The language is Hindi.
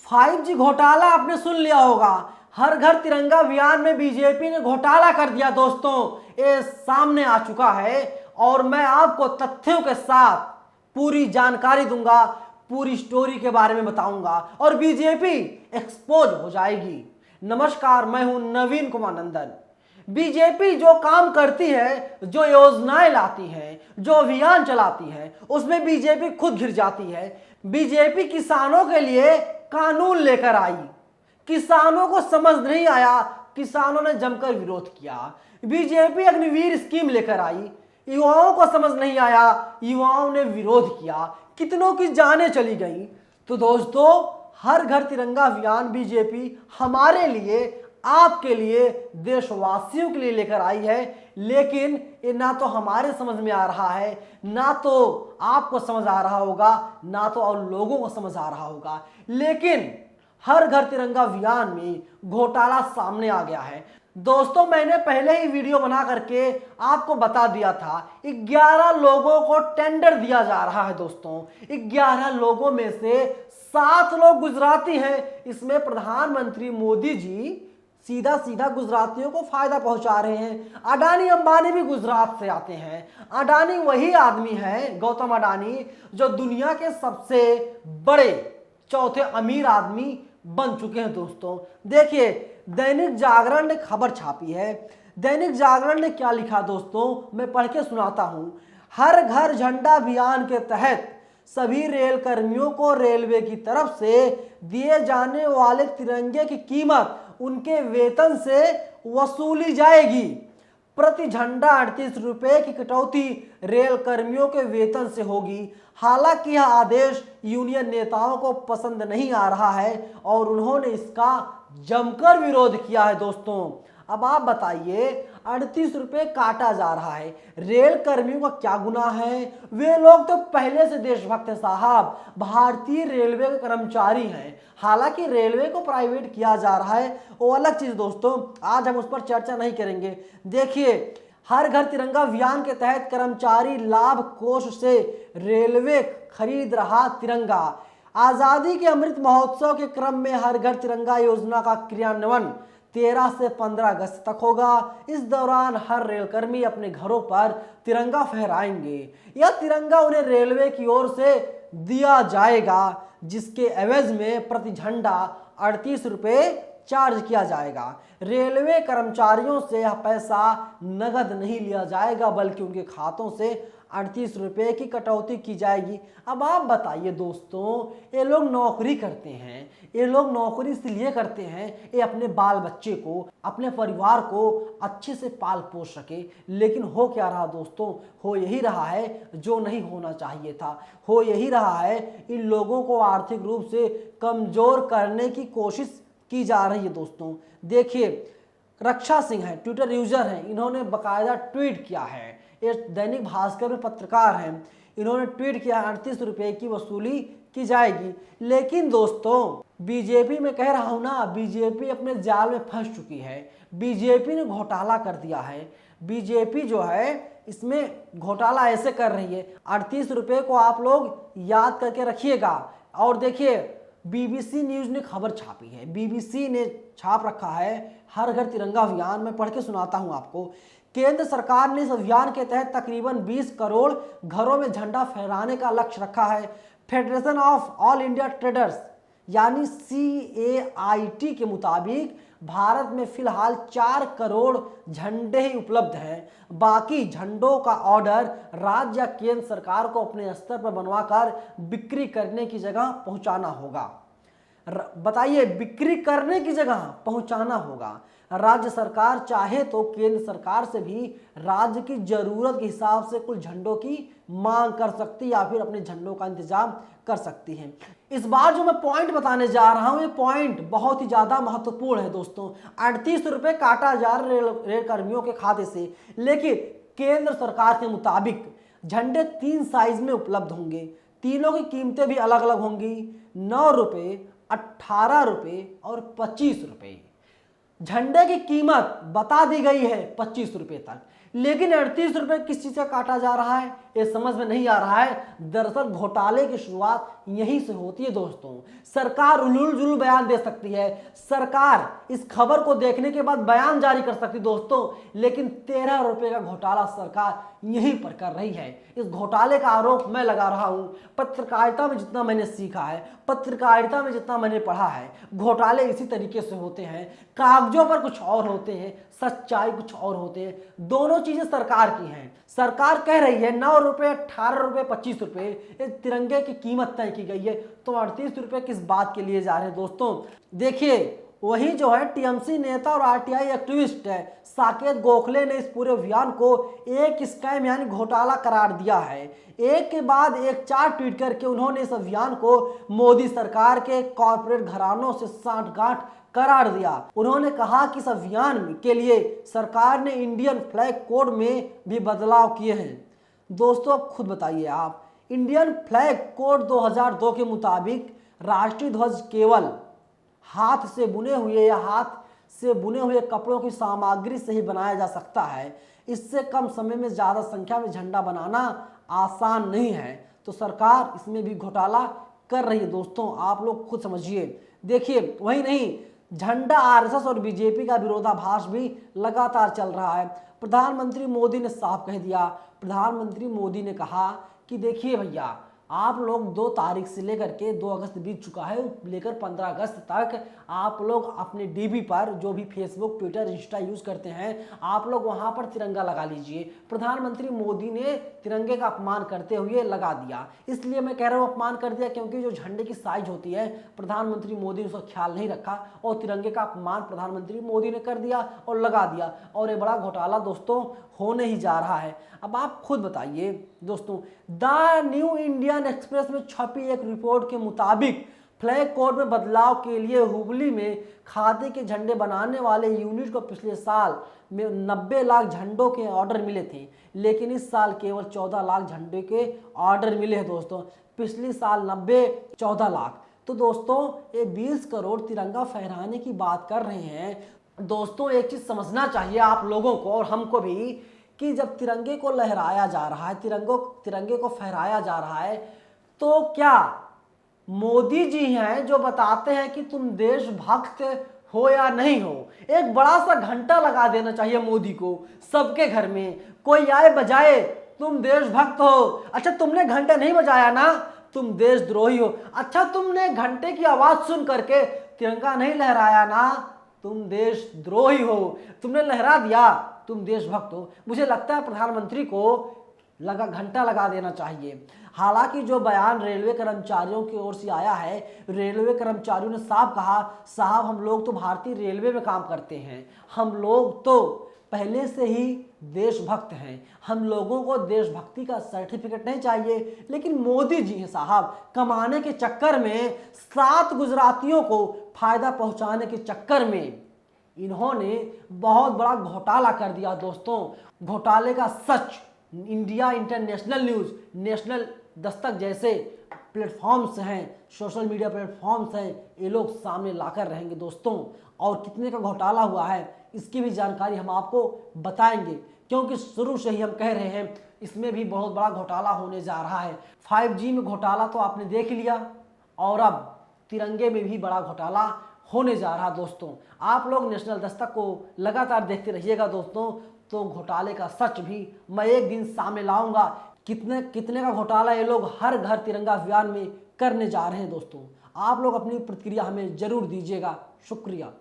5G घोटाला आपने सुन लिया होगा। हर घर तिरंगा अभियान में बीजेपी ने घोटाला कर दिया दोस्तों, ये सामने आ चुका है और मैं आपको तथ्यों के साथ पूरी जानकारी दूंगा, पूरी स्टोरी के बारे में बताऊंगा और बीजेपी एक्सपोज हो जाएगी। नमस्कार, मैं हूं नवीन कुमार नंदन। बीजेपी जो काम करती है, जो योजनाएं लाती है, जो अभियान चलाती है, उसमें बीजेपी खुद घिर जाती है। बीजेपी किसानों के लिए कानून लेकर आई, किसानों को समझ नहीं आया, किसानों ने जमकर विरोध किया। बीजेपी अग्निवीर स्कीम लेकर आई, युवाओं को समझ नहीं आया, युवाओं ने विरोध किया, कितनों की जानें चली गई। तो दोस्तों, हर घर तिरंगा अभियान बीजेपी हमारे लिए, आपके लिए, देशवासियों के लिए लेकर आई है, लेकिन ये ना तो हमारे समझ में आ रहा है, ना तो आपको समझ आ रहा होगा, ना तो और लोगों को समझ आ रहा होगा। लेकिन हर घर तिरंगा अभियान में घोटाला सामने आ गया है दोस्तों। मैंने पहले ही वीडियो बना करके आपको बता दिया था, 11 लोगों को टेंडर दिया जा रहा है दोस्तों। 11 लोगों में से 7 लोग गुजराती हैं। इसमें प्रधानमंत्री मोदी जी सीधा सीधा गुजरातियों को फायदा पहुंचा रहे हैं। अडानी अंबानी भी गुजरात से आते हैं। अडानी वही आदमी है, गौतम अडानी, जो दुनिया के सबसे बड़े चौथे अमीर आदमी बन चुके हैं दोस्तों। देखिए, दैनिक जागरण ने खबर छापी है। दैनिक जागरण ने क्या लिखा दोस्तों, मैं पढ़ के सुनाता हूं। हर घर झंडा अभियान के तहत सभी रेल कर्मियों को रेलवे की तरफ से दिए जाने वाले तिरंगे की कीमत उनके वेतन से वसूली जाएगी। प्रति झंडा 38 रुपए की कटौती रेल कर्मियों के वेतन से होगी। हालांकि यह आदेश यूनियन नेताओं को पसंद नहीं आ रहा है और उन्होंने इसका जमकर विरोध किया है दोस्तों। अब आप बताइए, 38 रुपए काटा जा रहा है, रेल कर्मियों का क्या गुनाह है? वे लोग तो पहले से देशभक्त हैं साहब, भारतीय रेलवे के कर्मचारी हैं। हालांकि रेलवे को प्राइवेट किया जा रहा है, वो अलग चीज दोस्तों, आज हम उस पर चर्चा नहीं करेंगे। देखिए, हर घर तिरंगा अभियान के तहत कर्मचारी लाभ कोष से रेलवे खरीद रहा तिरंगा। आजादी के अमृत महोत्सव के क्रम में हर घर तिरंगा योजना का क्रियान्वयन 13 से 15 अगस्त तक होगा। इस दौरान हर रेलकर्मी अपने घरों पर तिरंगा फहराएंगे। यह तिरंगा उन्हें रेलवे की ओर से दिया जाएगा, जिसके एवज में प्रति झंडा 38 रुपए चार्ज किया जाएगा। रेलवे कर्मचारियों से यह पैसा नगद नहीं लिया जाएगा, बल्कि उनके खातों से 38 रुपए की कटौती की जाएगी। अब आप बताइए दोस्तों, ये लोग नौकरी करते हैं, ये लोग नौकरी इसलिए करते हैं ये अपने बाल बच्चे को, अपने परिवार को अच्छे से पाल पोस सके। लेकिन हो क्या रहा दोस्तों, हो यही रहा है जो नहीं होना चाहिए था। हो यही रहा है, इन लोगों को आर्थिक रूप से कमजोर करने की कोशिश की जा रही है दोस्तों। देखिए, रक्षा सिंह है, ट्विटर यूजर हैं, इन्होंने बकायदा ट्वीट किया है। ये दैनिक भास्कर में पत्रकार हैं, इन्होंने ट्वीट किया 38 रुपए की वसूली की जाएगी। लेकिन दोस्तों, बीजेपी में कह रहा हूं ना, बीजेपी अपने जाल में फंस चुकी है। बीजेपी ने घोटाला कर दिया है। बीजेपी जो है इसमें घोटाला ऐसे कर रही है। 38 रुपए को आप लोग याद करके रखिएगा। और देखिए, बीबीसी न्यूज ने खबर छापी है, बीबीसी ने छाप रखा है हर घर तिरंगा अभियान। में पढ़ के सुनाता हूं आपको। केंद्र सरकार ने इस अभियान के तहत तकरीबन 20 करोड़ घरों में झंडा फहराने का लक्ष्य रखा है। Federation of all India traders यानी CAIT के मुताबिक भारत में फिलहाल 4 करोड़ झंडे ही उपलब्ध हैं। बाकी झंडों का ऑर्डर राज्य या केंद्र सरकार को अपने स्तर पर बनवाकर बिक्री करने की जगह पहुंचाना होगा। बताइए, बिक्री करने की जगह पहुंचाना होगा। राज्य सरकार चाहे तो केंद्र सरकार से भी राज्य की जरूरत के हिसाब से कुछ झंडों की मांग कर सकती या फिर अपने झंडों का इंतजाम कर सकती है। इस बार जो मैं पॉइंट बताने जा रहा हूं, ये पॉइंट बहुत ही ज्यादा महत्वपूर्ण है दोस्तों। 38 रुपए काटा जा रहा रेल कर्मियों के खाते से, लेकिन केंद्र सरकार के मुताबिक झंडे 3 साइज में उपलब्ध होंगे। तीनों की कीमतें भी अलग अलग होंगी, 9 रुपए, 18 रुपए और 25 रुपए। झंडे की कीमत बता दी गई है 25 रुपए तक, लेकिन 38 रुपए किस चीज का काटा जा रहा है, ये समझ में नहीं आ रहा है। दरअसल घोटाले की शुरुआत यहीं से होती है दोस्तों। सरकार उलूल जुलूल बयान दे सकती है, सरकार इस खबर को देखने के बाद बयान जारी कर सकती दोस्तों, लेकिन 13 रुपए का घोटाला सरकार यहीं पर कर रही है। इस घोटाले का आरोप मैं लगा रहा हूं। पत्रकारिता में जितना मैंने सीखा है, पत्रकारिता में जितना मैंने पढ़ा है, घोटाले इसी तरीके से होते हैं। कागजों पर कुछ और होते हैं, सच्चाई कुछ और होते हैं। दोनों चीजें सरकार की हैं। सरकार कह रही है 9 रुपए, 18 रुपए, 25 रुपए इस तिरंगे की कीमत तय की गई है, तो 38 रुपए किस बात के लिए जा रहे हैं दोस्तों? देखिए, वही जो है टीएमसी नेता और आरटीआई एक्टिविस्ट है साकेत गोखले ने इस पूरे अभियान को एक स्कैम यानी घोटाला करार दिया है। एक के बाद एक 4 ट्वीट करके उन्होंने इस अभियान को मोदी सरकार के कॉर्पोरेट घरानों से सांठगांठ करार दिया। उन्होंने कहा कि इस अभियान के लिए सरकार ने इंडियन फ्लैग कोड में भी बदलाव किए हैं। दोस्तों, अब खुद बताइए आप, इंडियन फ्लैग कोड 2002 के मुताबिक राष्ट्रीय ध्वज केवल हाथ से बुने हुए या हाथ से बुने हुए कपड़ों की सामग्री से ही बनाया जा सकता है। इससे कम समय में ज़्यादा संख्या में झंडा बनाना आसान नहीं है, तो सरकार इसमें भी घोटाला कर रही है दोस्तों। आप लोग खुद समझिए। देखिए, वही नहीं, झंडा आरएसएस और बीजेपी का विरोधाभास भी लगातार चल रहा है। प्रधानमंत्री मोदी ने साफ कह दिया, प्रधानमंत्री मोदी ने कहा कि देखिए भैया, आप लोग 2 तारीख से लेकर के 2 अगस्त बीत चुका है, लेकर 15 अगस्त तक आप लोग अपने डीबी पर, जो भी फेसबुक, ट्विटर, इंस्टा यूज करते हैं, आप लोग वहां पर तिरंगा लगा लीजिए। प्रधानमंत्री मोदी ने तिरंगे का अपमान करते हुए लगा दिया। इसलिए मैं कह रहा हूँ अपमान कर दिया, क्योंकि जो झंडे की साइज होती है, प्रधानमंत्री मोदी ने उसका ख्याल नहीं रखा और तिरंगे का अपमान प्रधानमंत्री मोदी ने कर दिया और लगा दिया, और ये बड़ा घोटाला दोस्तों होने ही जा रहा है। अब आप खुद बताइए दोस्तों, द न्यू इंडियन एक्सप्रेस में छपी एक रिपोर्ट के मुताबिक फ्लैग कोड में बदलाव के लिए हुबली में खादी के झंडे बनाने वाले यूनिट को पिछले साल में 90 लाख झंडों के ऑर्डर मिले थे, लेकिन इस साल केवल 14 लाख झंडे के ऑर्डर मिले हैं दोस्तों। पिछले साल 90, 14 लाख, तो दोस्तों ये 20 करोड़ तिरंगा फहराने की बात कर रहे हैं। दोस्तों, एक चीज समझना चाहिए आप लोगों को और हमको भी, कि जब तिरंगे को लहराया जा रहा है, तिरंगे को फहराया जा रहा है, तो क्या मोदी जी हैं जो बताते हैं कि तुम देशभक्त हो या नहीं हो? एक बड़ा सा घंटा लगा देना चाहिए मोदी को सबके घर में, कोई आए बजाए तुम देशभक्त हो। अच्छा, तुमने घंटा नहीं बजाया ना, तुम देशद्रोही हो। अच्छा, तुमने घंटे की आवाज सुन करके तिरंगा नहीं लहराया ना, तुम देशद्रोही हो। तुमने लहरा दिया, तुम देशभक्त हो। मुझे लगता है प्रधानमंत्री को घंटा लगा देना चाहिए। हालांकि जो बयान रेलवे कर्मचारियों की ओर से आया है, रेलवे कर्मचारियों ने साफ कहा, साहब हम लोग तो भारतीय रेलवे में काम करते हैं, हम लोग तो पहले से ही देशभक्त हैं, हम लोगों को देशभक्ति का सर्टिफिकेट नहीं चाहिए। लेकिन मोदी जी हैं साहब, कमाने के चक्कर में, 7 गुजरातियों को फायदा पहुंचाने के चक्कर में इन्होंने बहुत बड़ा घोटाला कर दिया दोस्तों। घोटाले का सच India international news, national Dastak जैसे प्लेटफॉर्म्स हैं, सोशल मीडिया प्लेटफॉर्म्स हैं, ये लोग सामने लाकर रहेंगे दोस्तों। और कितने का घोटाला हुआ है इसकी भी जानकारी हम आपको बताएंगे, क्योंकि शुरू से ही हम कह रहे हैं इसमें भी बहुत बड़ा घोटाला होने जा रहा है। 5G में घोटाला तो आपने देख लिया, और अब तिरंगे में भी बड़ा घोटाला होने जा रहा दोस्तों। आप लोग नेशनल दस्तक को लगातार देखते रहिएगा दोस्तों, तो घोटाले का सच भी मैं एक दिन सामने लाऊंगा। कितने का घोटाला ये लोग हर घर तिरंगा अभियान में करने जा रहे हैं दोस्तों। आप लोग अपनी प्रतिक्रिया हमें जरूर दीजिएगा। शुक्रिया।